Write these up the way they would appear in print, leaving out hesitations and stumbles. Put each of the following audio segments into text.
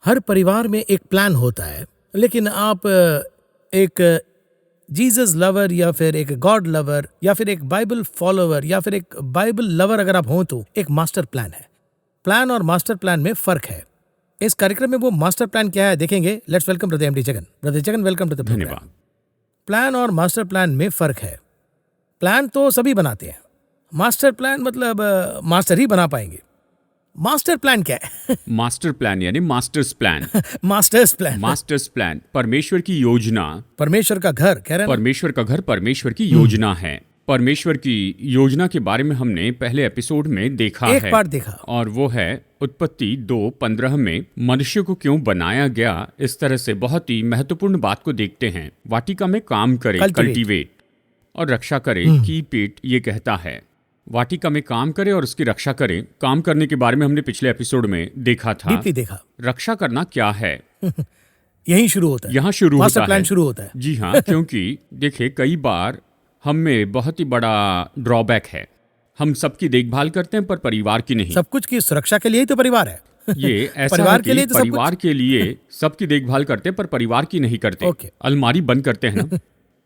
हर परिवार में एक प्लान होता है, लेकिन आप एक जीसस लवर या फिर एक गॉड लवर या फिर एक बाइबल फॉलोवर या फिर एक बाइबल लवर अगर आप हों तो एक मास्टर प्लान है। प्लान और मास्टर प्लान में फर्क है। इस कार्यक्रम में वो मास्टर प्लान क्या है देखेंगे। Let's welcome brother MD Jagan. Brother Jagan, welcome to the program. धन्यवाद। प्लान और मास्टर प्लान में फर्क है। प्लान तो सभी बनाते हैं, मास्टर प्लान मतलब मास्टर ही बना पाएंगे। मास्टर प्लान क्या है? मास्टर प्लान यानी masters plan. Masters plan, masters plan परमेश्वर की योजना, परमेश्वर का घर कह रहे हैं ना? परमेश्वर का घर परमेश्वर की योजना है। परमेश्वर की योजना के बारे में हमने पहले एपिसोड में देखा एक है, पार्ट देखा। और वो है उत्पत्ति 2:15 में मनुष्य को क्यों बनाया गया। इस तरह से बहुत ही महत्वपूर्ण बात को देखते हैं। वाटिका में काम करे, कल्टीवेट और रक्षा करे, कीप इट, ये कहता है। वाटिका में काम करे और उसकी रक्षा करे। काम करने के बारे में हमने पिछले एपिसोड में देखा था, डीपली देखा। रक्षा करना क्या है यहीं शुरू होता है, यहाँ शुरू मास्टर होता प्लान है। शुरू होता है। जी हाँ, क्योंकि देखिए कई बार हम में बहुत ही बड़ा ड्रॉबैक है। हम सबकी देखभाल करते हैं पर परिवार की नहीं। सब कुछ की सुरक्षा के लिए ही तो परिवार है। ये ऐसा परिवार है के लिए कि तो सब परिवार के लिए सबकी देखभाल करते हैं पर परिवार की नहीं करते। ओके। अलमारी बंद करते हैं ना,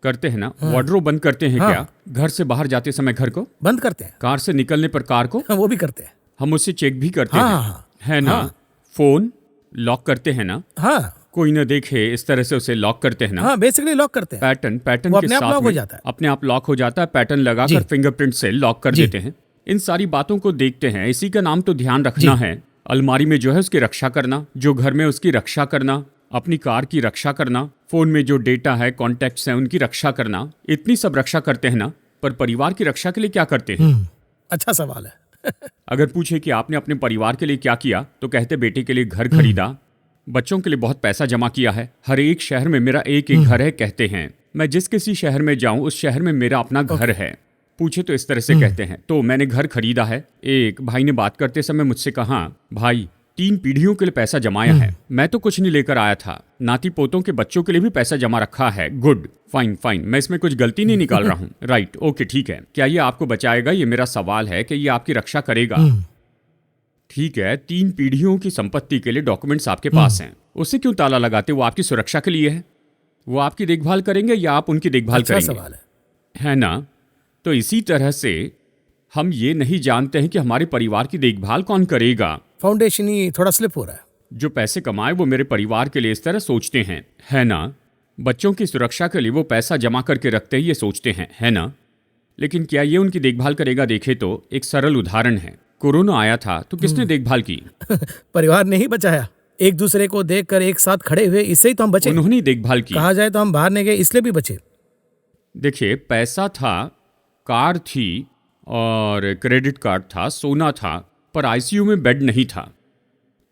करते हैं ना, वार्डरोब बंद करते हैं क्या? घर से बाहर जाते समय घर को बंद करते हैं, कार से निकलने पर कार को वो भी करते हैं। हम उससे चेक भी करते हाँ, हैं, है ना? फोन लॉक करते हैं ना, हाँ कोई न देखे इस तरह से उसे लॉक करते हैं ना। हाँ, बेसिकली लॉक करते हैं। पैटर्न वो के अपने आप साथ लॉक हो में जाता है। अपने आप लॉक हो जाता है। पैटर्न लगाकर फिंगरप्रिंट से लॉक कर देते हैं। इन सारी बातों को देखते हैं। इसी का नाम तो ध्यान रखना है। अलमारी में जो है उसकी रक्षा करना, जो घर में उसकी रक्षा करना, अपनी कार की रक्षा करना, फोन में जो डेटा है, कॉन्टैक्ट्स हैं, उनकी रक्षा करना, इतनी सब रक्षा करते हैं ना। पर परिवार की रक्षा के लिए क्या करते हैं? अच्छा सवाल है। अगर पूछे कि आपने अपने परिवार के लिए क्या किया, तो कहते बेटे के लिए घर खरीदा, बच्चों के लिए बहुत पैसा जमा किया है, हर एक शहर में मेरा एक एक घर है, कहते हैं। मैं जिस किसी शहर में जाऊं उस शहर में मेरा अपना घर है। पूछे तो इस तरह से कहते हैं। तो मैंने घर खरीदा है। एक भाई ने बात करते समय मुझसे कहा, भाई 3 पीढ़ियों के लिए पैसा जमाया है। मैं तो कुछ नहीं लेकर आया था, नाती पोतों के बच्चों के लिए भी पैसा जमा रखा है। गुड, फाइन फाइन, मैं इसमें कुछ गलती नहीं निकाल रहा हूँ। राइट, ओके, ठीक है। क्या ये आपको बचाएगा? ये मेरा सवाल है कि ये आपकी रक्षा करेगा? ठीक है, 3 पीढ़ियों की संपत्ति के लिए डॉक्यूमेंट्स आपके पास हैं, उसे क्यों ताला लगाते? वो आपकी सुरक्षा के लिए है। वो आपकी देखभाल करेंगे या आप उनकी देखभाल अच्छा करेंगे? सवाल है ना? तो इसी तरह से हम ये नहीं जानते हैं कि हमारे परिवार की देखभाल कौन करेगा। फाउंडेशन ही थोड़ा स्लिप हो रहा है। जो पैसे कमाए वो मेरे परिवार के लिए, इस तरह सोचते हैं, है ना? बच्चों की सुरक्षा के लिए वो पैसा जमा करके रखते हैं, ये सोचते हैं, है ना? लेकिन क्या ये उनकी देखभाल करेगा? देखे तो एक सरल उदाहरण है। कोरोना आया था तो किसने देखभाल की? परिवार ने ही बचाया। एक दूसरे को देखकर एक साथ खड़े हुए, इससे ही तो हम बचे। उन्होंने ही देखभाल की। कहा जाए तो हम बाहर नहीं गए, इसलिए भी बचे। देखिए, पैसा था, कार थी और क्रेडिट कार्ड था, सोना था, पर आईसीयू में बेड नहीं था।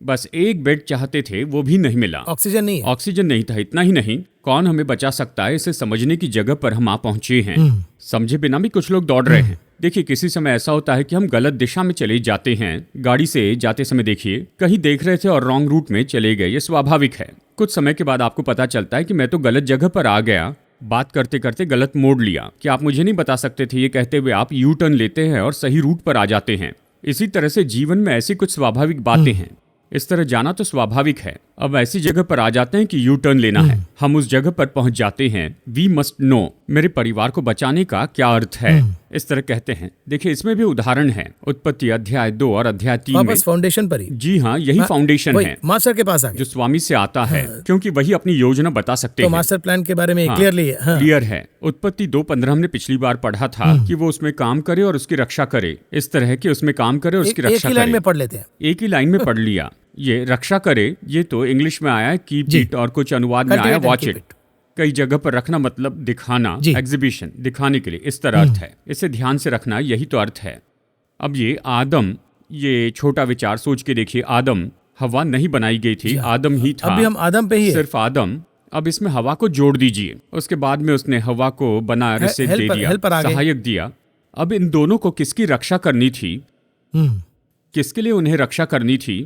बस एक बेड चाहते थे, वो भी नहीं मिला। ऑक्सीजन नहीं है। ऑक्सीजन नहीं था। इतना ही नहीं, कौन हमें बचा सकता है, इसे समझने की जगह पर हम आ पहुंचे हैं। समझे बिना भी कुछ लोग दौड़ रहे हैं। देखिए, किसी समय ऐसा होता है कि हम गलत दिशा में चले जाते हैं। गाड़ी से जाते समय देखिए, कहीं देख रहे थे और रॉन्ग रूट में चले गए। ये स्वाभाविक है। कुछ समय के बाद आपको पता चलता है कि मैं तो गलत जगह पर आ गया, बात करते करते गलत मोड़ लिया। क्या आप मुझे नहीं बता सकते थे? ये कहते हुए आप यू टर्न लेते हैं और सही रूट पर आ जाते हैं। इसी तरह से जीवन में ऐसी कुछ स्वाभाविक बातें हैं। इस तरह जाना तो स्वाभाविक है। अब ऐसी जगह पर आ जाते हैं कि यू टर्न लेना है। हम उस जगह पर पहुंच जाते हैं। वी मस्ट नो, मेरे परिवार को बचाने का क्या अर्थ है, इस तरह कहते हैं। देखिए, इसमें भी उदाहरण है। उत्पत्ति अध्याय 2 और अध्याय 3 में। वापस फाउंडेशन पर ही। जी हाँ, यही फाउंडेशन है मास्टर के पास आ गए, जो स्वामी से आता है, क्योंकि वही अपनी योजना बता सकते तो हैं। मास्टर प्लान के बारे में हाँ, क्लियरली क्लियर है। उत्पत्ति 2:15 हमने पिछली बार पढ़ा था कि वो उसमें काम करे और उसकी रक्षा करे। इस तरह कि उसमें काम करे और उसकी एक रक्षा ही लाइन करे। में पढ़ लेते हैं। एक ही लाइन में पढ़ लिया। ये रक्षा करे, ये तो इंग्लिश में आया है कीप इट, और कुछ अनुवाद में आया वॉच इट। कई जगह पर रखना मतलब दिखाना, एग्जीबिशन, दिखाने के लिए, इस तरह अर्थ है। इसे ध्यान से रखना, यही तो अर्थ है। अब ये आदम, ये छोटा विचार सोच के देखिए, आदम हवा नहीं बनाई गई थी, आदम ही था। अभी हम आदम पे ही है। सिर्फ आदम। अब इसमें हवा को जोड़ दीजिए। उसके बाद में उसने हवा को बना रिसीव दे दिया, सहायक दिया। अब इन दोनों को किसकी रक्षा करनी थी? किसके लिए उन्हें रक्षा करनी थी?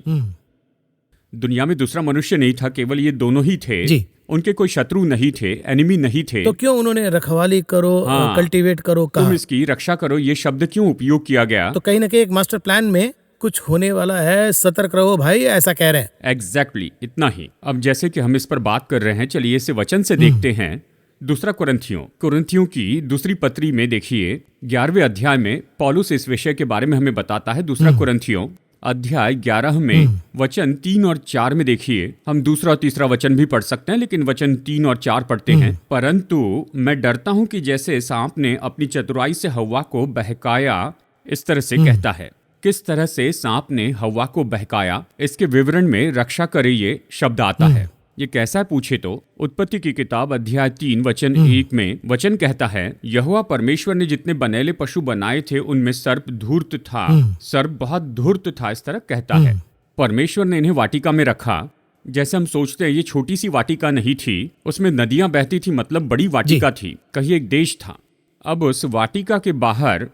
दुनिया में दूसरा मनुष्य नहीं था, केवल ये दोनों ही थे। उनके कोई शत्रु नहीं थे, एनिमी नहीं थे। तो क्यों उन्होंने रखवाली करो, कल्टीवेट करो कहा? तुम इसकी रक्षा करो, ये शब्द क्यों उपयोग किया गया? तो कहीं ना कहीं एक मास्टर प्लान में कुछ होने वाला है, सतर्क रहो भाई, ऐसा कह रहे हैं। एग्जैक्टली इतना ही। अब जैसे कि हम इस पर बात कर रहे हैं, चलिए इसे वचन से देखते हैं। दूसरा कुरिन्थियों की दूसरी पत्री में देखिए 11वें अध्याय में पौलुस इस विषय के बारे में हमें बताता है। दूसरा कुरिन्थियों अध्याय 11 में वचन 3 और 4 में देखिए, हम दूसरा और तीसरा वचन भी पढ़ सकते हैं, लेकिन वचन 3 और 4 पढ़ते हैं। परंतु मैं डरता हूं कि जैसे सांप ने अपनी चतुराई से हव्वा को बहकाया, इस तरह से कहता है। किस तरह से सांप ने हव्वा को बहकाया, इसके विवरण में रक्षा करे ये शब्द आता है। ये कैसा है पूछे तो उत्पत्ति की किताब अध्याय 3 वचन 1 में वचन कहता है, यहोवा परमेश्वर ने जितने बनेले पशु बनाए थे उनमें सर्प धूर्त था, सर्प बहुत धूर्त था, इस तरह कहता है। परमेश्वर ने इन्हें वाटिका में रखा। जैसे हम सोचते हैं ये छोटी सी वाटिका नहीं थी, उसमें नदियां बहती थी, मतलब बड़ी वाटिका थी, कहीं एक देश था। अब उस वाटिका के बाहर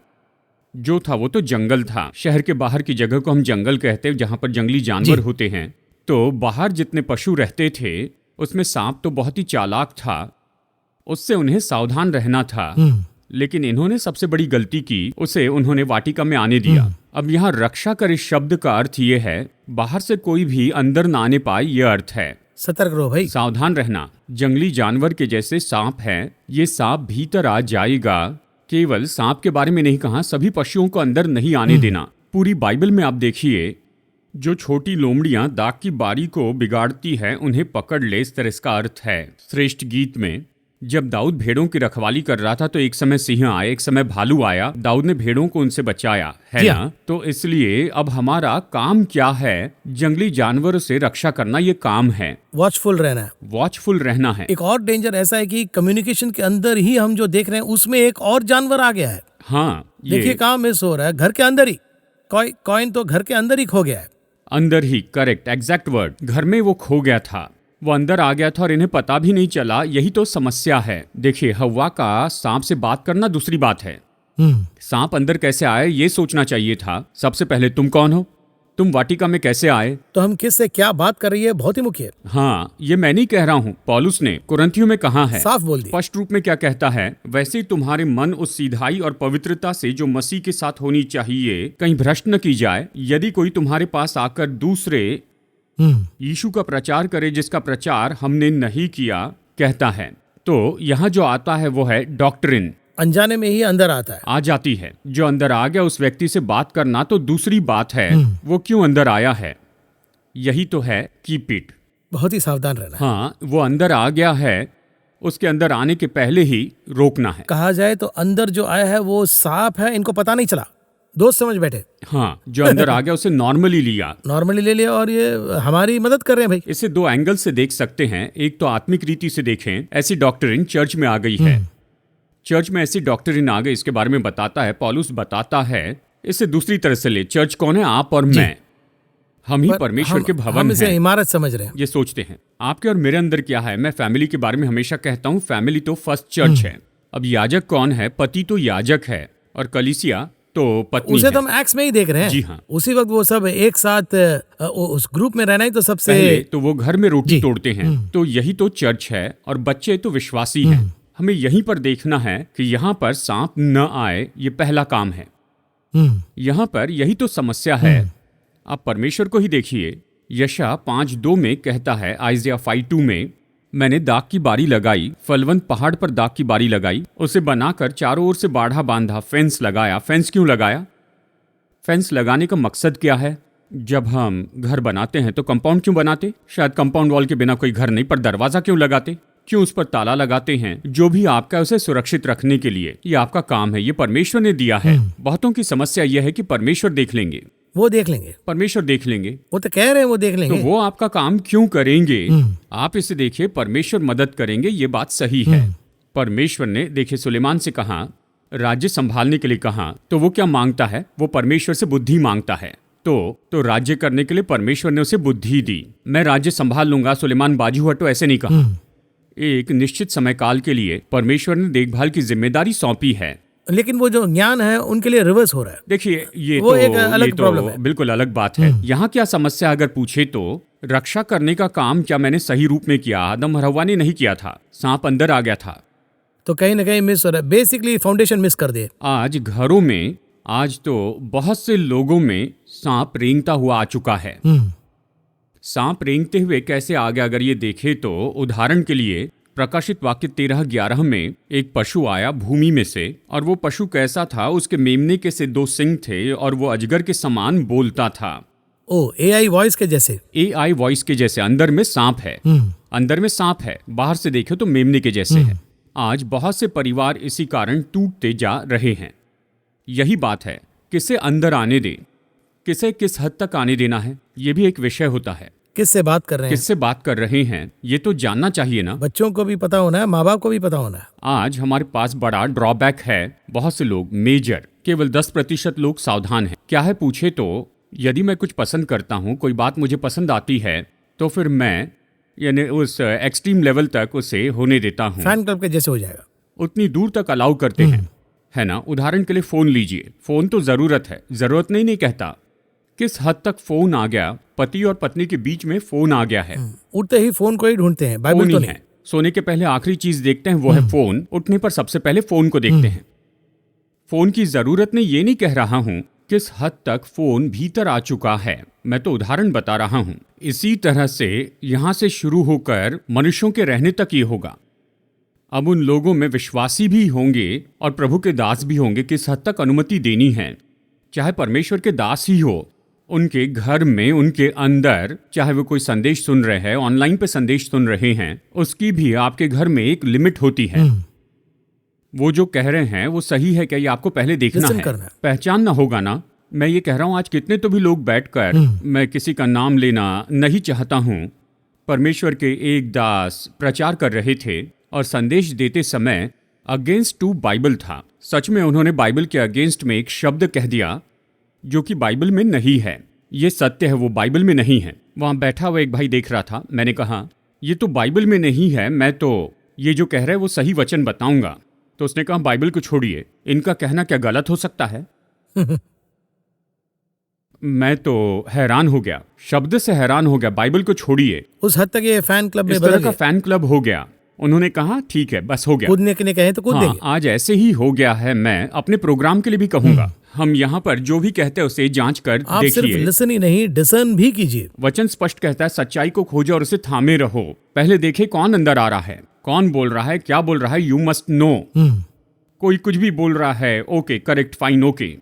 जो था वो तो जंगल था। शहर के बाहर की जगह को हम जंगल कहते हैं, जहां पर जंगली जानवर होते हैं। तो बाहर जितने पशु रहते थे उसमें सांप तो बहुत ही चालाक था, उससे उन्हें सावधान रहना था। लेकिन इन्होंने सबसे बड़ी गलती की, उसे उन्होंने वाटिका में आने दिया। अब यहाँ रक्षा कर इस शब्द का अर्थ ये है, बाहर से कोई भी अंदर ना आने पाए, ये अर्थ है। सतर्क रहो भाई, सावधान रहना। जंगली जानवर के जैसे सांप है, ये सांप भीतर आ जाएगा। केवल सांप के बारे में नहीं कहा, सभी पशुओं को अंदर नहीं आने देना। पूरी बाइबल में आप देखिए, जो छोटी लोमड़ियां दाग की बारी को बिगाड़ती है उन्हें पकड़ ले, इस तरह इसका अर्थ है। श्रेष्ठ गीत में जब दाऊद भेड़ों की रखवाली कर रहा था तो एक समय सिंह आया, एक समय भालू आया, दाऊद ने भेड़ों को उनसे बचाया, है ना। तो इसलिए अब हमारा काम क्या है? जंगली जानवरों से रक्षा करना, ये काम है। वॉचफुल रहना है, वॉचफुल रहना है। एक और डेंजर ऐसा है कि कम्युनिकेशन के अंदर ही हम जो देख रहे हैं उसमें एक और जानवर आ गया है। हाँ, देखिए कहाँ मिस हो रहा है, घर के अंदर ही। कॉइन तो घर के अंदर ही खो गया है। अंदर ही, करेक्ट, एग्जैक्ट वर्ड। घर में वो खो गया था, वो अंदर आ गया था और इन्हें पता भी नहीं चला। यही तो समस्या है। देखिए, हव्वा का सांप से बात करना दूसरी बात है, सांप अंदर कैसे आए ये सोचना चाहिए था। सबसे पहले तुम कौन हो, तुम वाटिका में कैसे आए, तो हम किससे क्या बात कर रही है बहुत ही मुख्य है। हाँ, ये मैं नहीं कह रहा हूँ, पौलुस ने कुरिन्थियों में कहा है, साफ बोल दिया। स्पष्ट रूप में क्या कहता है, वैसे ही तुम्हारे मन उस सीधाई और पवित्रता से जो मसीह के साथ होनी चाहिए कहीं भ्रष्ट न की जाए। यदि कोई तुम्हारे पास आकर दूसरे यीशु का प्रचार करे जिसका प्रचार हमने नहीं किया, कहता है, तो यहाँ जो आता है वो है डॉक्ट्रिन। अनजाने में ही अंदर आता है, आ जाती है। जो अंदर आ गया उस व्यक्ति से बात करना तो दूसरी बात है, वो क्यों अंदर आया है, यही तो है कीप इट। बहुत ही सावधान रहना है। हाँ, वो अंदर आ गया है, उसके अंदर आने के पहले ही रोकना है। कहा जाए तो अंदर जो आया है वो सांप है, इनको पता नहीं चला, दोस्त समझ बैठे। हाँ, जो अंदर आ गया उसे नॉर्मली ले लिया और ये हमारी मदद कर रहे हैं भाई। इसे दो एंगल से देख सकते हैं। एक तो आत्मिक रीति से देखें, ऐसी डॉक्ट्रिन चर्च में आ गई है। चर्च में ऐसी डॉक्ट्रिन आ गई, इसके बारे में बताता है पौलुस, बताता है। इसे दूसरी तरह से ले, चर्च कौन है? आप और मैं, हम ही परमेश्वर के भवन हम इसे हैं। इमारत समझ रहे हैं। ये सोचते हैं आपके और मेरे अंदर क्या है। मैं फैमिली के बारे में हमेशा कहता हूँ, फैमिली तो फर्स्ट चर्च है। अब याजक कौन है? पति तो याजक है और कलीसिया तो पत्नी उसे है। तो हम एक्स में ही देख रहे हैं। जी हाँ। उसी वक्त वो सब एक साथ उस ग्रुप में रहना ही तो सबसे पहले तो वो घर में रोटी तोड़ते हैं, तो यही तो चर्च है। और बच्चे तो विश्वासी हैं। हमें यहीं पर देखना है कि यहाँ पर सांप न आए, ये पहला काम है। यहाँ पर यही तो समस्या है। आप परमेश्वर को ही देखिए। यशा 5:2 में कहता है, आइज़िया 5:2 में, मैंने दाग की बारी लगाई, फलवंत पहाड़ पर दाग की बारी लगाई, उसे बनाकर चारों ओर से बाढ़ा बांधा, फेंस लगाया। फेंस क्यों लगाया? फेंस लगाने का मकसद क्या है? जब हम घर बनाते हैं तो कंपाउंड क्यों बनाते? शायद कंपाउंड वॉल के बिना कोई घर नहीं, पर दरवाजा क्यों लगाते? क्यों उस पर ताला लगाते हैं? जो भी आपका, उसे सुरक्षित रखने के लिए। ये आपका काम है, ये परमेश्वर ने दिया है। बहुतों की समस्या यह है कि परमेश्वर देख लेंगे, वो देख लेंगे, परमेश्वर देख लेंगे। वो तो कह रहे हैं वो देख लेंगे, तो वो आपका काम क्यों करेंगे? आप इसे देखिए, परमेश्वर मदद करेंगे, ये बात सही है। परमेश्वर ने, देखिए, सुलेमान से कहा, राज्य संभालने के लिए कहा, तो वो क्या मांगता है? वो परमेश्वर से बुद्धि मांगता है। तो राज्य करने के लिए परमेश्वर ने उसे बुद्धि दी। मैं राज्य संभाल लूंगा, सुलेमान बाजू हटो, ऐसे नहीं कहा। एक निश्चित समय काल के लिए परमेश्वर ने देखभाल की जिम्मेदारी सौंपी है। लेकिन वो जो ज्ञान है उनके लिए रिवर्स हो रहा है। देखिए, ये वो तो एक अलग ये तो प्रॉब्लम है। बिल्कुल अलग बात है। यहाँ क्या समस्या अगर पूछे तो, रक्षा करने का काम क्या मैंने सही रूप में किया? आदम और हव्वा ने नहीं किया था, सांप अंदर आ गया था। तो कहीं ना कहीं मिस हो रहा है, बेसिकली फाउंडेशन मिस कर दिए। आज घरों में आज तो बहुत से लोगों में सांप रेंगता हुआ आ चुका है। सांप रेंगते हुए कैसे आ गया, अगर ये देखे तो उदाहरण के लिए प्रकाशित वाक्य 13:11 में एक पशु आया भूमि में से, और वो पशु कैसा था, उसके मेमने के से 2 सिंग थे और वो अजगर के समान बोलता था। ओ, एआई वॉइस के जैसे। AI वॉइस के जैसे। अंदर में सांप है, अंदर में सांप है, बाहर से देखे तो मेमने के जैसे है। आज बहुत से परिवार इसी कारण टूटते जा रहे हैं। यही बात है, किसे अंदर आने दे, किसे किस हद तक आने देना है, ये भी एक विषय होता है। किससे बात कर रहे हैं, किससे बात कर रहे हैं, ये तो जानना चाहिए ना। बच्चों को भी पता होना है, माँ बाप को भी पता होना है। आज हमारे पास बड़ा ड्रॉबैक है, बहुत से लोग, मेजर, केवल 10% लोग सावधान हैं। क्या है पूछे तो, यदि मैं कुछ पसंद करता हूँ, कोई बात मुझे पसंद आती है, तो फिर मैं यानी उस एक्सट्रीम लेवल तक उसे होने देता हूँ। फैन क्लब के जैसे हो जाएगा। उतनी दूर तक अलाउ करते हैं, है ना। उदाहरण के लिए फोन लीजिए, फोन तो जरूरत है, जरूरत नहीं कहता, किस हद तक फोन आ गया, पति और पत्नी के बीच में फोन आ गया है। उठते ही फोन को ही ढूंढते हैं, बाइबल फोन तो ही नहीं। है। सोने के पहले आखिरी चीज देखते हैं वो है फोन, उठने पर सबसे पहले फोन को देखते हैं। फोन की जरूरत नहीं, ये नहीं कह रहा हूं, किस हद तक फोन भीतर आ चुका है, मैं तो उदाहरण बता रहा हूं। इसी तरह से यहां से शुरू होकर मनुष्यों के रहने तक ये होगा। अब उन लोगों में विश्वासी भी होंगे और प्रभु के दास भी होंगे, किस हद तक अनुमति देनी है। चाहे परमेश्वर के दास ही हो, उनके घर में, उनके अंदर, चाहे वो कोई संदेश सुन रहे हैं, ऑनलाइन पे संदेश सुन रहे हैं, उसकी भी आपके घर में एक लिमिट होती है। वो जो कह रहे हैं वो सही है क्या, ये आपको पहले देखना Listen है, करना है। पहचानना होगा ना। मैं ये कह रहा हूं, आज कितने तो भी लोग बैठकर, मैं किसी का नाम लेना नहीं चाहता हूं, परमेश्वर के एक दास प्रचार कर रहे थे और संदेश देते समय अगेंस्ट टू बाइबल था। सच में उन्होंने बाइबल के अगेंस्ट में एक शब्द कह दिया जो कि बाइबल में नहीं है। ये सत्य है, वो बाइबल में नहीं है। वहां बैठा हुआ एक भाई देख रहा था। मैंने कहा ये तो बाइबल में नहीं है, मैं तो ये जो कह रहे हैं वो सही वचन बताऊंगा। तो उसने कहा बाइबल को छोड़िए, इनका कहना क्या गलत हो सकता है? मैं तो हैरान हो गया, शब्द से हैरान हो गया। बाइबल को छोड़िए, उस हद तक ये फैन क्लब में इस बदल तरह का गया। फैन क्लब हो गया। उन्होंने कहा ठीक है, बस हो गया। कूदने के लिए कहें तो कूद हाँ, देंगे। आज ऐसे ही हो गया है। मैं अपने प्रोग्राम के लिए भी कहूंगा, हम यहाँ पर जो भी कहते हैं उसे जांच कर आप सिर्फ देखिए। लिसन ही नहीं, डिसन भी कीजिए। वचन स्पष्ट कहता है, सच्चाई को खोजो और उसे थामे रहो। पहले देखे कौन अंदर आ रहा है, कौन बोल रहा है, क्या बोल रहा है। You must know. कोई कुछ भी बोल रहा है, ओके, करेक्ट, फाइन, ओके।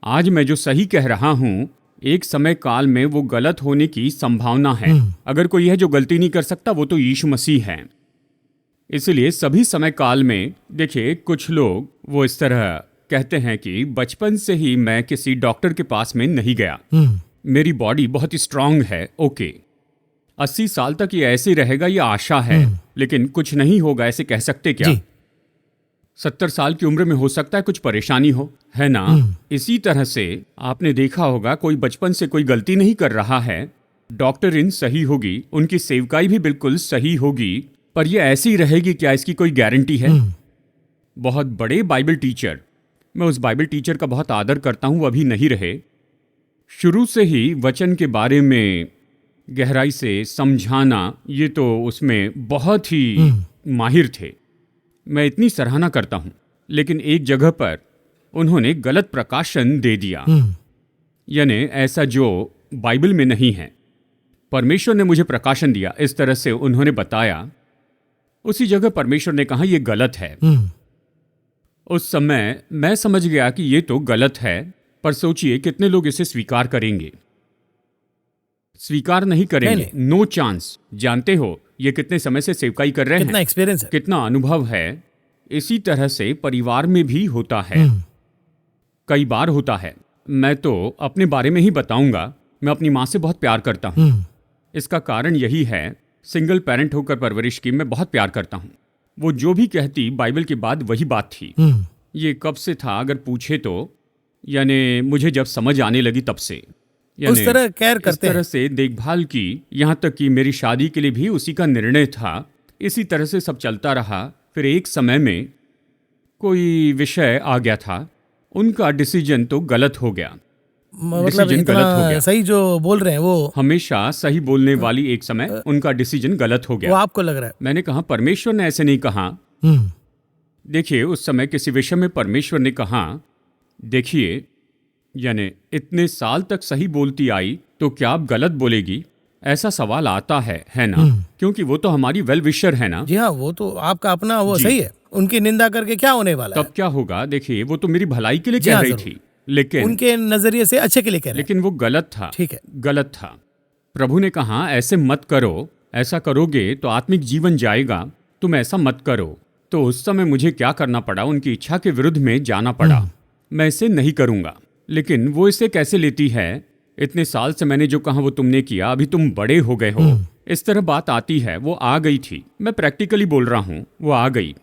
आज मैं जो सही कह रहा हूं, एक समय काल में वो गलत होने की संभावना है। अगर कोई है जो गलती नहीं कर सकता, वो तो यीशु मसीह है। इसलिए सभी समय काल में देखिए, कुछ लोग वो इस तरह कहते हैं कि बचपन से ही मैं किसी डॉक्टर के पास में नहीं गया, मेरी बॉडी बहुत ही स्ट्रांग है, ओके, 80 साल तक ये ऐसे रहेगा, ये आशा है, लेकिन कुछ नहीं होगा, ऐसे कह सकते क्या? जी। 70 साल की उम्र में हो सकता है कुछ परेशानी हो, है ना। इसी तरह से आपने देखा होगा, कोई बचपन से कोई गलती नहीं कर रहा है, डॉक्टर इन सही होगी, उनकी सेवकाई भी बिल्कुल सही होगी, पर ये ऐसी रहेगी क्या, इसकी कोई गारंटी है? बहुत बड़े बाइबल टीचर, मैं उस बाइबल टीचर का बहुत आदर करता हूं, वो अभी नहीं रहे, शुरू से ही वचन के बारे में गहराई से समझाना, ये तो उसमें बहुत ही माहिर थे, मैं इतनी सराहना करता हूं। लेकिन एक जगह पर उन्होंने गलत प्रकाशन दे दिया, यानी ऐसा जो बाइबल में नहीं है। परमेश्वर ने मुझे प्रकाशन दिया, इस तरह से उन्होंने बताया। उसी जगह परमेश्वर ने कहा यह गलत है। उस समय मैं समझ गया कि ये तो गलत है, पर सोचिए कितने लोग इसे स्वीकार करेंगे, स्वीकार नहीं करेंगे, नो चांस। जानते हो ये कितने समय से सेवकाई कर रहे हैं, कितना एक्सपीरियंस है, कितना अनुभव है। इसी तरह से परिवार में भी होता है, कई बार होता है। मैं तो अपने बारे में ही बताऊंगा, मैं अपनी माँ से बहुत प्यार करता हूँ। इसका कारण यही है, सिंगल पेरेंट होकर परवरिश की, मैं बहुत प्यार करता हूँ। वो जो भी कहती बाइबल के बाद वही बात थी। ये कब से था अगर पूछे तो, यानी मुझे जब समझ आने लगी तब से, उस तरह केयर करते इस तरह से देखभाल की, यहाँ तक कि मेरी शादी के लिए भी उसी का निर्णय था। इसी तरह से सब चलता रहा। फिर एक समय में कोई विषय आ गया था, उनका डिसीजन तो गलत हो गया, मतलब इतना सही जो बोल रहे हैं वो, हमेशा सही बोलने वाली, एक समय उनका डिसीजन गलत हो गया। वो आपको लग रहा है। मैंने कहा परमेश्वर ने ऐसे नहीं कहा। देखिए उस समय किसी विषय में परमेश्वर ने कहा, देखिए यानी इतने साल तक सही बोलती आई तो क्या अब गलत बोलेगी, ऐसा सवाल आता है ना? क्योंकि वो तो हमारी वेल विशर है ना। जी हाँ, वो तो आपका अपना वो जी। सही है। उनकी निंदा करके क्या होने वाला है? तब क्या होगा? देखिए, वो तो मेरी भलाई के लिए जी कह हाँ, रही जरूर। थी, लेकिन उनके नजरिए से अच्छे के लिए कह रहे हैं। लेकिन वो गलत था। ठीक है। गलत था। प्रभु ने कहा ऐसे मत करो, ऐसा करोगे तो आत्मिक जीवन जाएगा, तुम ऐसा मत करो। तो उस समय मुझे क्या करना पड़ा? उनकी इच्छा के विरुद्ध में जाना पड़ा। मैं इसे नहीं करूंगा। लेकिन वो इसे कैसे लेती है? इतने साल से मैंने जो कहा वो तुमने किया, अभी तुम बड़े हो गए हो, इस तरह बात आती है। वो आ गई थी, मैं प्रैक्टिकली बोल रहा हूं, वो आ गई।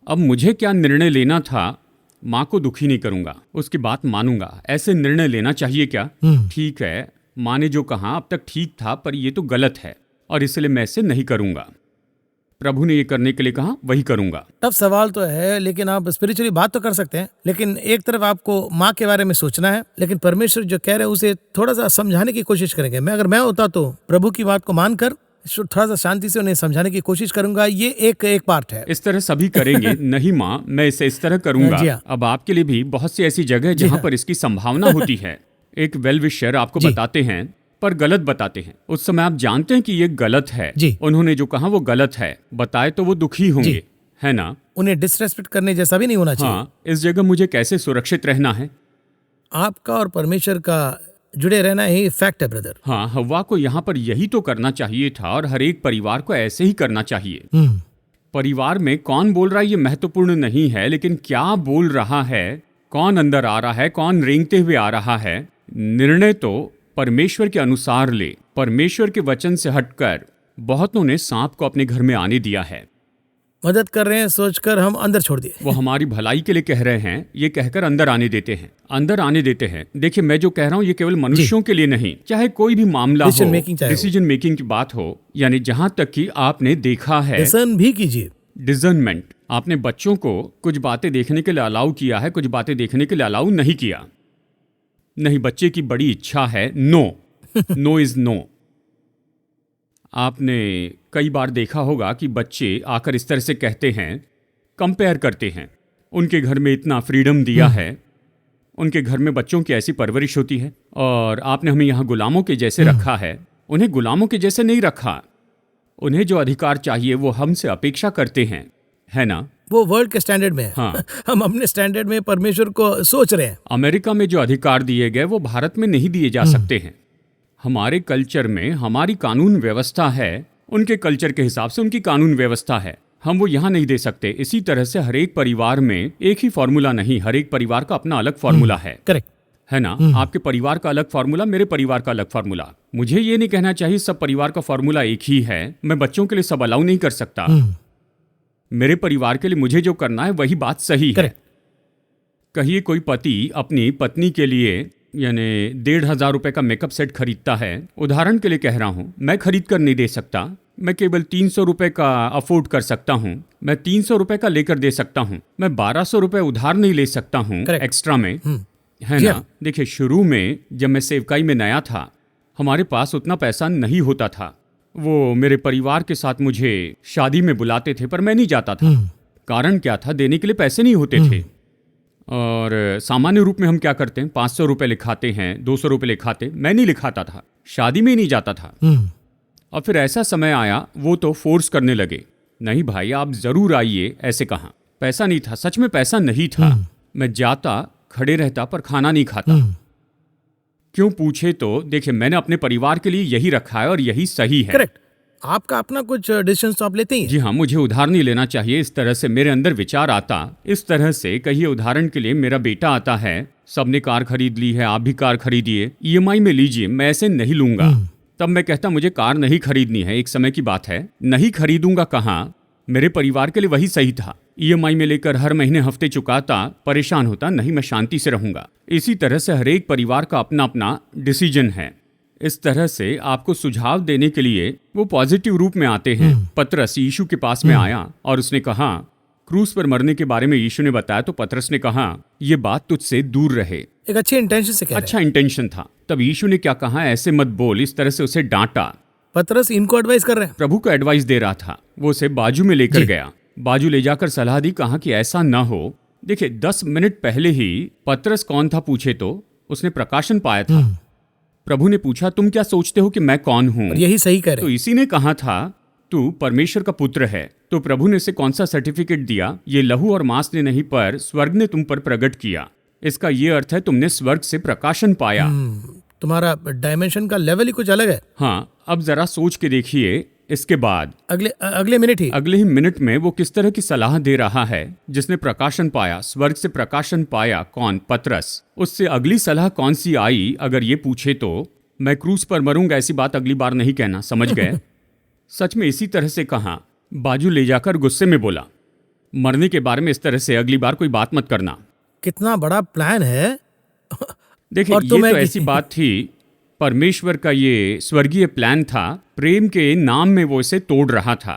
अब मुझे क्या निर्णय लेना था? माँ को दुखी नहीं करूंगा, उसकी बात मानूंगा। ऐसे निर्णय लेना चाहिए क्या? ठीक है, माँ ने जो कहा अब तक ठीक था, पर ये तो गलत है और इसलिए मैं इसे नहीं करूंगा। प्रभु ने ये करने के लिए कहा, वही करूंगा। टफ सवाल तो है, लेकिन आप स्पिरिचुअली बात तो कर सकते हैं। लेकिन एक तरफ आपको माँ के बारे में सोचना है, लेकिन परमेश्वर जो कह रहे हैं उसे थोड़ा सा समझाने की कोशिश करेंगे। अगर मैं होता तो प्रभु की बात को मानकर थोड़ा सा शांति से उन्हें समझाने की कोशिश करूंगा। ये एक पार्ट है। इस तरह सभी करेंगे। नहीं माँ, मैं इसे इस तरह करूंगा। जी हाँ। अब आपके लिए भी बहुत सी ऐसी जगह है जी जहाँ हाँ। पर इसकी संभावना होती है। एक वेल विशर आपको जी। बताते हैं, पर गलत बताते हैं। उस समय आप जानते हैं कि ये गलत है। जी। उन्होंने जो कहा वो गलत है, बताए तो वो दुखी होंगे, जी। है ना? उन्हें डिसरेस्पेक्ट करने जैसा भी नहीं होना चाहिए। हाँ, इस जगह मुझे कैसे सुरक्षित रहना है? आपका और परमेश्वर का जुड़े रहना ही फैक्ट है ब्रदर। हाँ, हव्वा को यहाँ पर यही तो करना चाहिए था और हर एक परिवार को ऐसे ही करना चाहिए। परिवार में कौन बोल रहा है ये महत्वपूर्ण नहीं है, लेकिन क्या बोल रहा है, कौन अंदर आ रहा है, कौन रेंगते हुए आ रहा है। निर्णय तो परमेश्वर के अनुसार ले। परमेश्वर के वचन से हटकर बहुतों ने सांप को अपने घर में आने दिया है। मदद कर रहे हैं सोचकर हम अंदर छोड़ दिए। वो हमारी भलाई के लिए कह रहे हैं, ये कहकर अंदर आने देते हैं, अंदर आने देते हैं। देखिए, मैं जो कह रहा हूँ ये केवल मनुष्यों के लिए नहीं, चाहे कोई भी मामला हो, डिसीजन मेकिंग की बात हो, यानी जहां तक कि आपने देखा है, डिसर्न भी कीजिए। डिजर्नमेंट। आपने बच्चों को कुछ बातें देखने के लिए अलाउ किया है, कुछ बातें देखने के लिए अलाउ नहीं किया। नहीं, बच्चे की बड़ी इच्छा है, नो, नो इज नो। आपने कई बार देखा होगा कि बच्चे आकर इस तरह से कहते हैं, कंपेयर करते हैं। उनके घर में इतना फ्रीडम दिया है, उनके घर में बच्चों की ऐसी परवरिश होती है, और आपने हमें यहाँ गुलामों के जैसे रखा है। उन्हें गुलामों के जैसे नहीं रखा। उन्हें जो अधिकार चाहिए वो हमसे अपेक्षा करते हैं, है ना? वो वर्ल्ड के स्टैंडर्ड में है। हाँ। हम अपने स्टैंडर्ड में परमेश्वर को सोच रहे हैं। अमेरिका में जो अधिकार दिए गए वो भारत में नहीं दिए जा सकते हैं। हमारे कल्चर में हमारी कानून व्यवस्था है, उनके कल्चर के हिसाब से उनकी कानून व्यवस्था है, हम वो यहाँ नहीं दे सकते। इसी तरह से हर एक परिवार में एक ही फॉर्मूला नहीं, हर एक परिवार का अपना अलग फॉर्मूला है। करेक्ट है ना? आपके परिवार का अलग फॉर्मूला, मेरे परिवार का अलग फॉर्मूला। मुझे ये नहीं कहना चाहिए सब परिवार का फॉर्मूला एक ही है। मैं बच्चों के लिए सब अलाउ नहीं कर सकता। मेरे परिवार के लिए मुझे जो करना है वही बात सही है। कहिए कोई पति अपनी पत्नी के लिए यानी 1,500 रुपए का मेकअप सेट खरीदता है, उदाहरण के लिए कह रहा हूं, मैं खरीद कर नहीं दे सकता। मैं केवल 300 रुपए का अफोर्ड कर सकता हूं। मैं 300 रुपए का लेकर दे सकता हूं। मैं 1200 रुपए उधार नहीं ले सकता हूं एक्स्ट्रा में, है ना? देखिए, शुरू में जब मैं सेवकाई में नया था, हमारे पास उतना पैसा नहीं होता था। वो मेरे परिवार के साथ मुझे शादी में बुलाते थे, पर मैं नहीं जाता था। कारण क्या था? देने के लिए पैसे नहीं होते थे। और सामान्य रूप में हम क्या करते हैं, 500 रुपए लिखाते हैं, 200 रुपए लिखाते। मैं नहीं लिखाता था, शादी में ही नहीं जाता था। और फिर ऐसा समय आया, वो तो फोर्स करने लगे, नहीं भाई आप जरूर आइए, ऐसे कहा। पैसा नहीं था, सच में पैसा नहीं था। मैं जाता, खड़े रहता, पर खाना नहीं खाता। क्यों पूछे तो देखिए, मैंने अपने परिवार के लिए यही रखा है और यही सही है। करेक्ट। आपका अपना कुछ डिसीजन तो आप लेते ही हैं। जी हाँ, मुझे उधार नहीं लेना चाहिए, इस तरह से मेरे अंदर विचार आता। इस तरह से कहिए, उदाहरण के लिए मेरा बेटा आता है, सबने कार खरीद ली है, आप भी कार खरीदिए, EMI में लीजिए, मैं ऐसे नहीं लूंगा। तब मैं कहता मुझे कार नहीं खरीदनी है, एक समय की बात है, नहीं खरीदूंगा कहाँ? मेरे परिवार के लिए वही सही था। EMI में लेकर हर महीने हफ्ते चुकाता, परेशान होता, नहीं मैं शांति से रहूंगा। इसी तरह से हर एक परिवार का अपना अपना डिसीजन है। इस तरह से आपको सुझाव देने के लिए वो पॉजिटिव रूप में आते हैं। पतरस यीशु के पास में आया और उसने कहा, क्रूस पर मरने के बारे में यीशु ने बताया, तो पतरस ने कहा, ये बात तुझसे दूर रहे। एक अच्छे इंटेंशन से कह रहे हैं। अच्छा इंटेंशन था। तब यीशु ने क्या कहा, ऐसे मत बोल, इस तरह से उसे डांटा। पतरस इनको एडवाइस कर रहे हैं। प्रभु को एडवाइस दे रहा था। वो उसे बाजू में लेकर गया, बाजू ले जाकर सलाह दी, कहा कि ऐसा ना हो। देखिए, 10 मिनट पहले ही पतरस कौन था पूछे तो उसने प्रकाशन पाया था। प्रभु ने पूछा, तुम क्या सोचते हो कि मैं कौन हूं? और यही सही कह तो रहे हैं। इसी ने कहा था, तू परमेश्वर का पुत्र है। तो प्रभु ने इसे कौन सा सर्टिफिकेट दिया? ये लहू और मांस ने नहीं, पर स्वर्ग ने तुम पर प्रकट किया। इसका ये अर्थ है, तुमने स्वर्ग से प्रकाशन पाया। तुम्हारा डायमेंशन का लेवल ही कुछ अलग है। हाँ, अब जरा सोच के देखिए, इसके बाद अगले मिनट ही अगले ही मिनट में वो किस तरह की सलाह दे रहा है। जिसने प्रकाशन पाया, स्वर्ग से प्रकाशन पाया, कौन? पतरस। उससे अगली सलाह कौन सी आई? अगर ये पूछे तो, मैं क्रूस पर मरूंगा, ऐसी बात अगली बार नहीं कहना, समझ गए? सच में इसी तरह से कहा, बाजू ले जाकर गुस्से में बोला, मरने के बारे में इस तरह से अगली बार कोई बात मत करना। कितना बड़ा प्लान है। देखिए, और ये तुम्हें तो ऐसी बात थी, परमेश्वर का ये स्वर्गीय प्लान था। प्रेम के नाम में वो इसे तोड़ रहा था।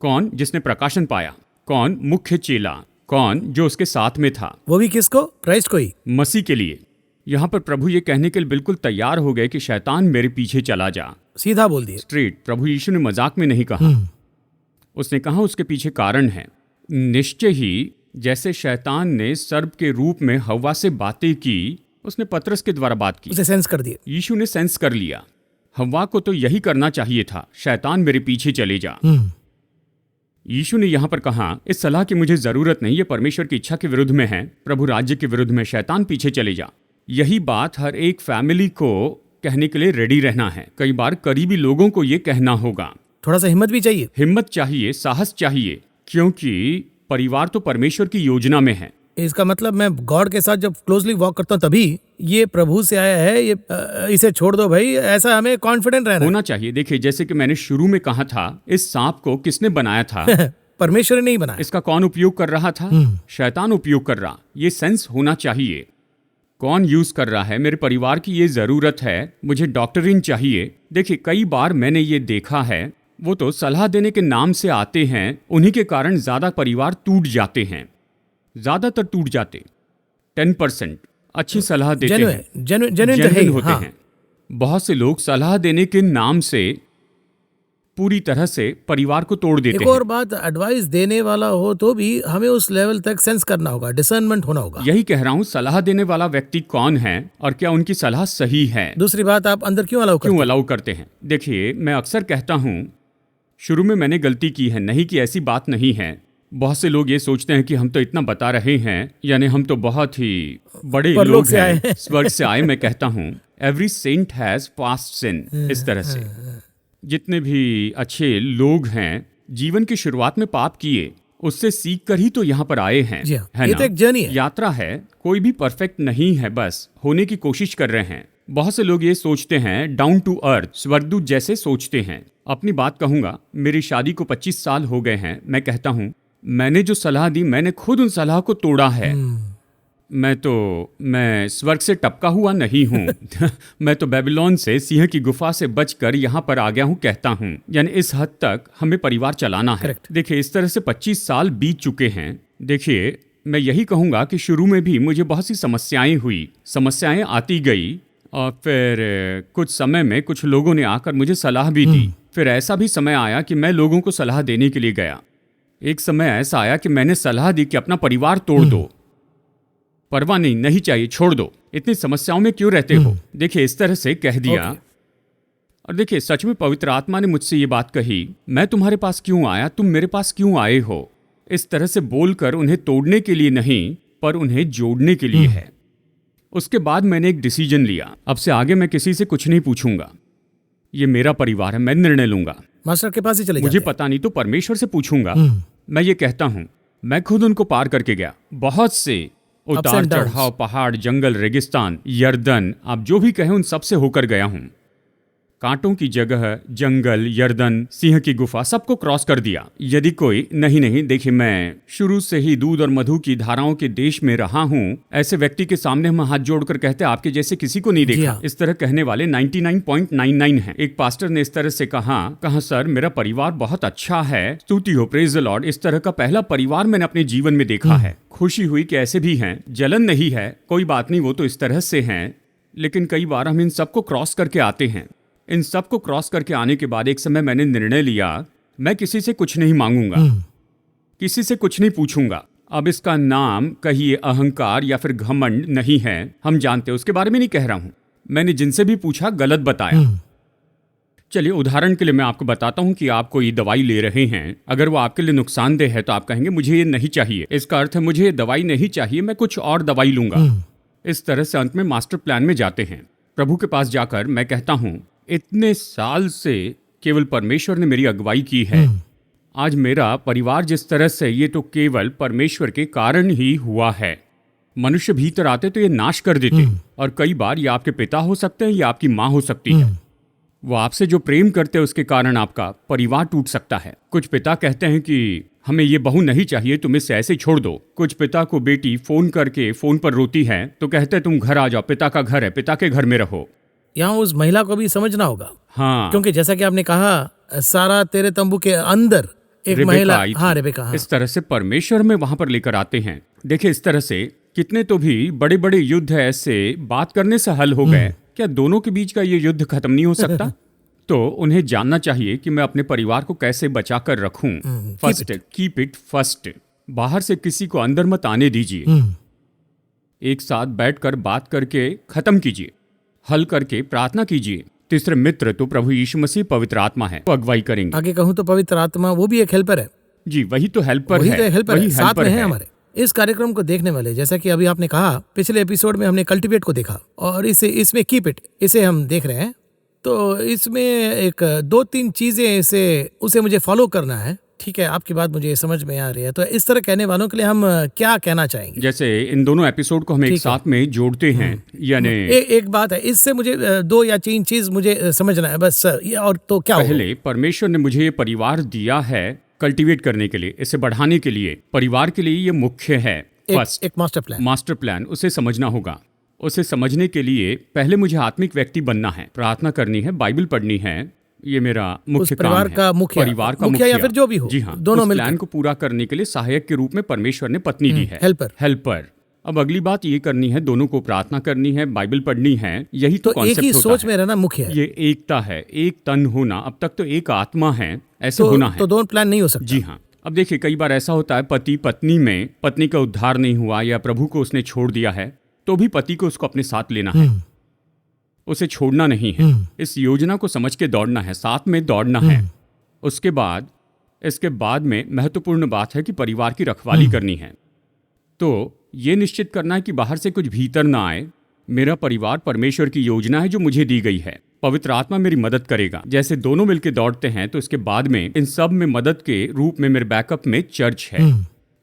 कौन? जिसने प्रकाशन पाया। कौन? मुख्य चेला। कौन? जो उसके साथ में था। वो भी किसको? क्राइस्ट को ही। मसीह के लिए। यहाँ पर प्रभु ये कहने के लिए बिल्कुल तैयार हो गए कि शैतान मेरे पीछे चला जा। सीधा बोल दिए। स्ट्रेट। प्रभु यीशु ने मजाक में नहीं कहा। उसने कहा उसके पीछे कारण है। निश्चय ही जैसे शैतान ने सर्प के रूप में हव्वा से बातें की, उसने पतरस के द्वारा बात की। उसे सेंस कर दिए। यीशु ने सेंस कर लिया। हव्वा को तो यही करना चाहिए था, शैतान मेरे पीछे चले जा। यीशु ने यहाँ पर कहा, इस सलाह की मुझे जरूरत नहीं, ये परमेश्वर की इच्छा के विरुद्ध में है, प्रभु राज्य के विरुद्ध में, शैतान पीछे चले जा। यही बात हर एक फैमिली को कहने के लिए रेडी रहना है। कई बार करीबी लोगों को ये कहना होगा। थोड़ा सा हिम्मत भी चाहिए। हिम्मत चाहिए, साहस चाहिए, क्योंकि परिवार तो परमेश्वर की योजना में है। इसका मतलब मैं गॉड के साथ जब क्लोजली वॉक करता हूँ तभी ये प्रभु से आया है, ये इसे छोड़ दो भाई, ऐसा हमें कॉन्फिडेंट रहना होना चाहिए। देखिए, जैसे कि मैंने शुरू में कहा था, इस सांप को किसने बनाया था? परमेश्वर ने नहीं बनाया। इसका कौन उपयोग कर रहा था? शैतान उपयोग कर रहा। ये सेंस होना चाहिए। कौन यूज कर रहा है? मेरे परिवार की ये जरूरत है, मुझे डॉक्टरिन चाहिए। देखिए, कई बार मैंने ये देखा है, वो तो सलाह देने के नाम से आते हैं, उन्हीं के कारण ज्यादा परिवार टूट जाते हैं। ज्यादातर टूट जाते। 10% अच्छी सलाह देते हैं, जेन्युइन होते हैं। बहुत से लोग सलाह देने के नाम से पूरी तरह से परिवार को तोड़ देते हैं। एक और बात, एडवाइस देने वाला हो तो भी हमें उस लेवल तक सेंस करना होगा, डिसर्नमेंट होना होगा। यही कह रहा हूँ, सलाह देने वाला व्यक्ति कौन है और क्या उनकी सलाह सही है। दूसरी बात, आप अंदर क्यों अलाउ करते हैं? देखिए, मैं अक्सर कहता हूँ, शुरू में मैंने गलती की है, नहीं कि ऐसी बात नहीं है। बहुत से लोग ये सोचते हैं कि हम तो इतना बता रहे हैं, यानी हम तो बहुत ही बड़े लोग हैं, स्वर्ग से आए। मैं कहता हूँ, एवरी सेंट हैज पास्ट सिन। इस तरह से जितने भी अच्छे लोग हैं, जीवन की शुरुआत में पाप किए, उससे सीख कर ही तो यहाँ पर आए हैं, है ये ना? तो एक जर्नी है, यात्रा है। कोई भी परफेक्ट नहीं है, बस होने की कोशिश कर रहे हैं। बहुत से लोग ये सोचते हैं, डाउन टू अर्थ, स्वर्गदूत जैसे सोचते हैं। अपनी बात कहूंगा, मेरी शादी को 25 साल हो गए हैं। मैं कहता हूँ, मैंने जो सलाह दी, मैंने खुद उन सलाह को तोड़ा है। मैं स्वर्ग से टपका हुआ नहीं हूँ। मैं तो बेबीलोन से, सिंह की गुफा से बचकर यहाँ पर आ गया हूँ, कहता हूँ। यानी इस हद तक हमें परिवार चलाना है। देखिए, इस तरह से 25 साल बीत चुके हैं। देखिए, मैं यही कहूँगा कि शुरू में भी मुझे बहुत सी समस्याएं हुई, समस्याएं आती गई, और फिर कुछ समय में कुछ लोगों ने आकर मुझे सलाह भी दी। फिर ऐसा भी समय आया कि मैं लोगों को सलाह देने के लिए गया। एक समय ऐसा आया कि मैंने सलाह दी कि अपना परिवार तोड़ दो, परवाह नहीं चाहिए, छोड़ दो, इतनी समस्याओं में क्यों रहते हो। देखिए, इस तरह से कह दिया। और देखिए, सच में पवित्र आत्मा ने मुझसे ये बात कही, मैं तुम्हारे पास क्यों आया, तुम मेरे पास क्यों आए हो। इस तरह से बोलकर उन्हें तोड़ने के लिए नहीं, पर उन्हें जोड़ने के लिए है। उसके बाद मैंने एक डिसीजन लिया, अब से आगे मैं किसी से कुछ नहीं पूछूंगा। ये मेरा परिवार है, मैं निर्णय लूंगा। मास्टर के पास ही चले मुझे पता नहीं तो परमेश्वर से पूछूंगा। मैं ये कहता हूं, मैं खुद उनको पार करके गया। बहुत से उतार चढ़ाव, पहाड़, जंगल, रेगिस्तान, यर्दन, आप जो भी कहें, उन सब से होकर गया हूं। कांटों की जगह, जंगल, यर्दन, सिंह की गुफा, सबको क्रॉस कर दिया। यदि कोई नहीं, देखिए, मैं शुरू से ही दूध और मधु की धाराओं के देश में रहा हूँ। ऐसे व्यक्ति के सामने हम हाथ जोड़कर कहते हैं, आपके जैसे किसी को नहीं देखा। इस तरह कहने वाले 99.99 हैं। एक पास्टर ने इस तरह से कहा, सर, मेरा परिवार बहुत अच्छा है, स्तुति हो, प्रेज द लॉर्ड। इस तरह का पहला परिवार मैंने अपने जीवन में देखा है। खुशी हुई कि ऐसे भी हैं, जलन नहीं है, कोई बात नहीं, वो तो इस तरह से हैं। लेकिन कई बार हम इन सबको क्रॉस करके आते हैं। इन सब को क्रॉस करके आने के बाद एक समय मैंने निर्णय लिया, मैं किसी से कुछ नहीं मांगूंगा, किसी से कुछ नहीं पूछूंगा। अब इसका नाम कहिए अहंकार या फिर घमंड नहीं है, हम जानते हैं, उसके बारे में नहीं कह रहा हूं। मैंने जिनसे भी पूछा गलत बताया। चलिए उदाहरण के लिए मैं आपको बताता हूं कि आप कोई दवाई ले रहे हैं, अगर वो आपके लिए नुकसानदेह है तो आप कहेंगे मुझे ये नहीं चाहिए, इसका अर्थ है मुझे ये दवाई नहीं चाहिए, मैं कुछ और दवाई लूंगा। इस तरह से अंत में मास्टर प्लान में जाते हैं। प्रभु के पास जाकर मैं कहता हूं इतने साल से केवल परमेश्वर ने मेरी अगुवाई की है, आज मेरा परिवार जिस तरह से, ये तो केवल परमेश्वर के कारण ही हुआ है। मनुष्य भीतर आते तो ये नाश कर देते, और कई बार ये आपके पिता हो सकते हैं या आपकी माँ हो सकती है। वो आपसे जो प्रेम करते हैं उसके कारण आपका परिवार टूट सकता है। कुछ पिता कहते हैं कि हमें ये बहू नहीं चाहिए, तुम इसे ऐसे छोड़ दो। कुछ पिता को बेटी फोन करके फोन पर रोती है तो कहते हैं तुम घर आ जाओ, पिता का घर है, पिता के घर में रहो। यहाँ उस महिला को भी समझना होगा, हाँ, क्योंकि जैसा कि आपने कहा सारा तेरे तंबू के अंदर एक रेबेका महिला, आई थी। हाँ रेबेका, हाँ। इस तरह से परमेश्वर में वहां पर लेकर आते हैं। देखिए इस तरह से कितने तो भी बड़े बड़े युद्ध ऐसे बात करने से हल हो गए। क्या दोनों के बीच का ये युद्ध खत्म नहीं हो सकता? तो उन्हें जानना चाहिए कि मैं अपने परिवार को कैसे बचा कर रखूं। First, keep it first. बाहर से किसी को अंदर मत आने दीजिए। एक साथ बैठकर बात करके खत्म कीजिए, हल करके प्रार्थना कीजिए। तीसरे मित्र तो प्रभु यीशु मसीह पवित्र आत्मा है, वो अगुवाई करेंगे। आगे कहूँ तो पवित्र आत्मा वो भी एक हेल्पर है। जी वही तो हेल्पर वही है, तो एक हेल्पर है, वही साथ हेल्पर में है है। हमारे। इस कार्यक्रम को देखने वाले, जैसा कि अभी आपने कहा, पिछले एपिसोड में हमने कल्टीवेट को देखा और इसमें कीप इट, इसे हम देख रहे हैं। तो इसमें एक 2-3 चीजें उसे मुझे फॉलो करना है। ठीक है, आपकी बात मुझे समझ में आ रही है। तो इस तरह कहने वालों के लिए हम क्या कहना चाहेंगे? जैसे इन दोनों एपिसोड को हम एक साथ में जोड़ते हैं, यानी एक बात है, इससे मुझे 2 या 3 चीज मुझे समझना है बस। और तो क्या होगा? पहले परमेश्वर ने मुझे ये परिवार दिया है कल्टीवेट करने के लिए, इसे बढ़ाने के लिए। परिवार के लिए ये मुख्य है। फर्स्ट, एक मास्टर प्लान, उसे समझना होगा। उसे समझने के लिए पहले मुझे आत्मिक व्यक्ति बनना है, प्रार्थना करनी है, बाइबल पढ़नी है। ये मेरा मुख्य काम है। परिवार का मुखिया या फिर जो भी हो, जी हाँ। दोनों उस मिलकर प्लान को पूरा करने के लिए सहायक के रूप में परमेश्वर ने पत्नी दी है, हेल्पर। अब अगली बात ये करनी है, दोनों को प्रार्थना करनी है, बाइबल पढ़नी है। यही तो कॉन्सेप्ट एक ही सोच में रहना मुख्य है। ये एकता है, एक तन होना। अब तक तो एक आत्मा है, ऐसे होना है। तो दोनों प्लान नहीं हो सकता। जी हाँ। अब देखिए कई बार ऐसा होता है पति पत्नी में, पत्नी का उद्धार नहीं हुआ या प्रभु को उसने छोड़ दिया है, तो भी पति को उसको अपने साथ लेना है, उसे छोड़ना नहीं है। इस योजना को समझ के दौड़ना है, साथ में दौड़ना है। इसके बाद में महत्वपूर्ण बात है कि परिवार की रखवाली करनी है। तो ये निश्चित करना है कि बाहर से कुछ भीतर ना आए। मेरा परिवार परमेश्वर की योजना है जो मुझे दी गई है। पवित्र आत्मा मेरी मदद करेगा। जैसे दोनों मिलकर दौड़ते हैं तो इसके बाद में इन सब में मदद के रूप में मेरे बैकअप में चर्च है।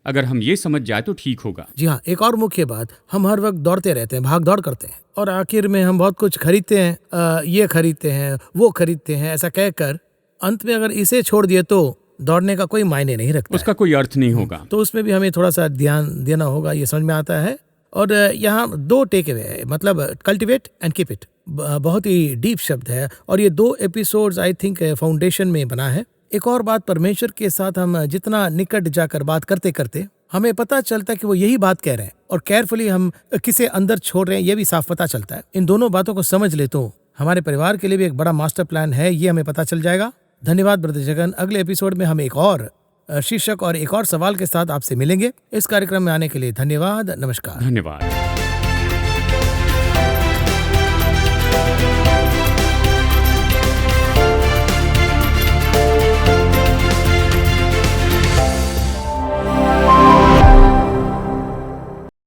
अगर हम ये समझ जाए तो ठीक होगा। जी हाँ, एक और मुख्य बात, हम हर वक्त दौड़ते रहते हैं, भाग दौड़ करते हैं, और आखिर में हम बहुत कुछ खरीदते हैं, ये खरीदते हैं, वो खरीदते हैं, ऐसा कहकर अंत में अगर इसे छोड़ दिए तो दौड़ने का कोई मायने नहीं रखता, उसका कोई अर्थ नहीं होगा। तो उसमें भी हमें थोड़ा सा ध्यान देना होगा, ये समझ में आता है। और यहाँ 2 टेक अवे है, मतलब कल्टिवेट एंड कीप इट, बहुत ही डीप शब्द है, और ये 2 एपिसोड्स आई थिंक फाउंडेशन में बना है। एक और बात, परमेश्वर के साथ हम जितना निकट जाकर बात करते करते हमें पता चलता है कि वो यही बात कह रहे हैं, और केयरफुली हम किसे अंदर छोड़ रहे हैं ये भी साफ पता चलता है। इन दोनों बातों को समझ ले तो हमारे परिवार के लिए भी एक बड़ा मास्टर प्लान है, ये हमें पता चल जाएगा। धन्यवाद ब्रदर जगन। अगले एपिसोड में हम एक और शीर्षक और एक और सवाल के साथ आपसे मिलेंगे। इस कार्यक्रम में आने के लिए धन्यवाद। नमस्कार। धन्यवाद।